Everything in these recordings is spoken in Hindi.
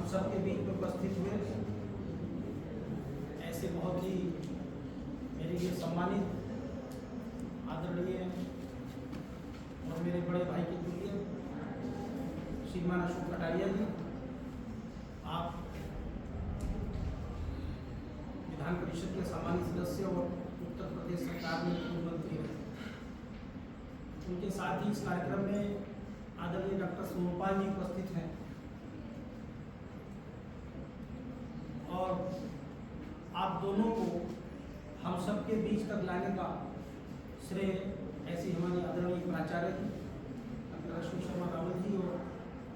हम सबके बीच में उपस्थित हुए ऐसे बहुत ही मेरे लिए सम्मानित आदरणीय और मेरे बड़े भाई के तुल्य श्रीमान अशोक कटारिया जी, आप विधान परिषद के सामान्य सदस्य और उत्तर प्रदेश सरकार में पूर्व मंत्री रहे। उनके साथ ही इस कार्यक्रम में आदरणीय डॉक्टर सोमपाल जी उपस्थित हैं और आप दोनों को हम सबके बीच तक लाने का श्रेय ऐसे हमारे आदरणीय प्राचार्य जी डॉक्टर अशोक शर्मा रावल जी और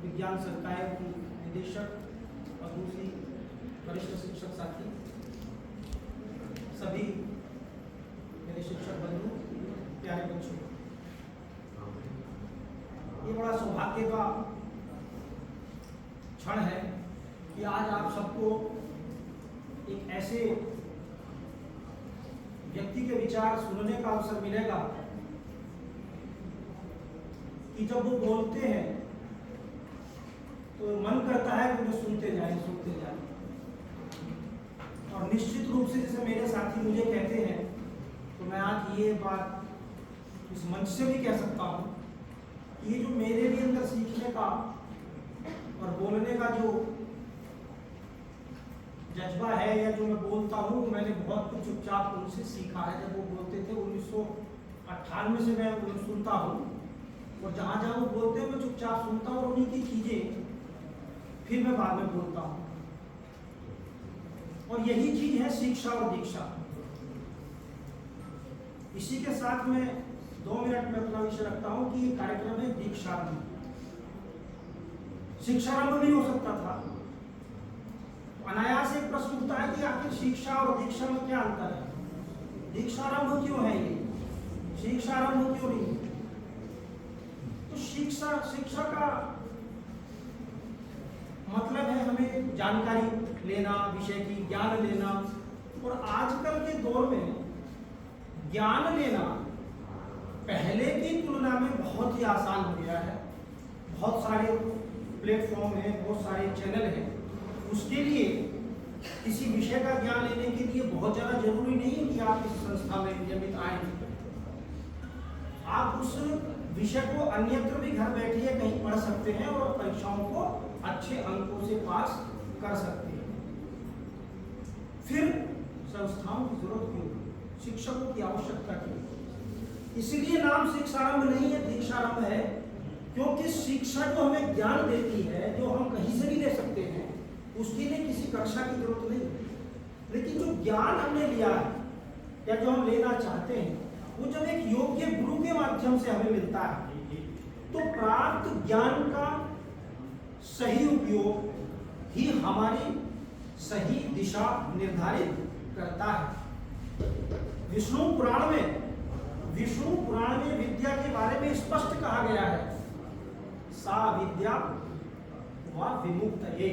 विज्ञान संकाय की निदेशक और दूसरी वरिष्ठ शिक्षक साथी, सभी मेरे शिक्षक बंधु, प्यारे बच्चों, ये बड़ा सौभाग्य का क्षण है कि आज आप सबको एक ऐसे व्यक्ति के विचार सुनने का अवसर मिलेगा कि जब वो बोलते हैं तो मन करता है कि वो सुनते जाएं। और निश्चित रूप से जैसे मेरे साथी मुझे कहते हैं तो मैं आज ये बात इस मंच से भी कह सकता हूँ कि ये जो मेरे भी अंदर सीखने का और बोलने का जो जज्बा है या जो मैं बोलता हूँ, मैंने बहुत कुछ चुपचाप उनसे सीखा है। जब वो बोलते थे 1998 से मैं उन्हें सुनता हूँ और जहाँ जहाँ वो बोलते हैं मैं चुपचाप सुनता हूँ और उन्हीं की चीज़ें फिर मैं बाद में बोलता हूँ। और यही चीज है शिक्षा और दीक्षा। इसी के साथ मैं 2 मिनट में अपना विषय रखता हूं कि ये कार्यक्रम है दीक्षारंभ। शिक्षारंभ भी हो सकता था। अनायास एक प्रश्न उठता है कि आखिर शिक्षा और दीक्षा में क्या अंतर है, दीक्षारंभ क्यों है ये, शिक्षारंभ क्यों नहीं। तो शिक्षा का मतलब है हमें जानकारी लेना, विषय की ज्ञान लेना। और आजकल के दौर में ज्ञान लेना पहले की तुलना में बहुत ही आसान हो गया है। बहुत सारे प्लेटफॉर्म हैं, बहुत सारे चैनल हैं। उसके लिए किसी विषय का ज्ञान लेने के लिए बहुत ज़्यादा जरूरी नहीं है कि आप इस संस्था में नियमित आए। आप उस विषय को अन्यत्र भी घर बैठिए कहीं पढ़ सकते हैं और परीक्षाओं को अच्छे अंकों से पास कर सकते हैं। फिर संस्थाओं की जरूरत क्यों, शिक्षकों की आवश्यकता क्यों। इसलिए नाम शिक्षारंभ नहीं है, दीक्षारंभ है। क्योंकि शिक्षा जो हमें ज्ञान देती है, जो हम कहीं से भी ले सकते हैं, उसके लिए किसी कक्षा की जरूरत नहीं है। लेकिन जो ज्ञान हमने लिया है या जो हम लेना चाहते हैं, वो जब एक योग्य गुरु के माध्यम से हमें मिलता है तो प्राप्त ज्ञान का सही उपयोग ही हमारी सही दिशा निर्धारित करता है। विष्णु पुराण में विद्या के बारे में स्पष्ट कहा गया है, सा विद्या व विमुक्तये।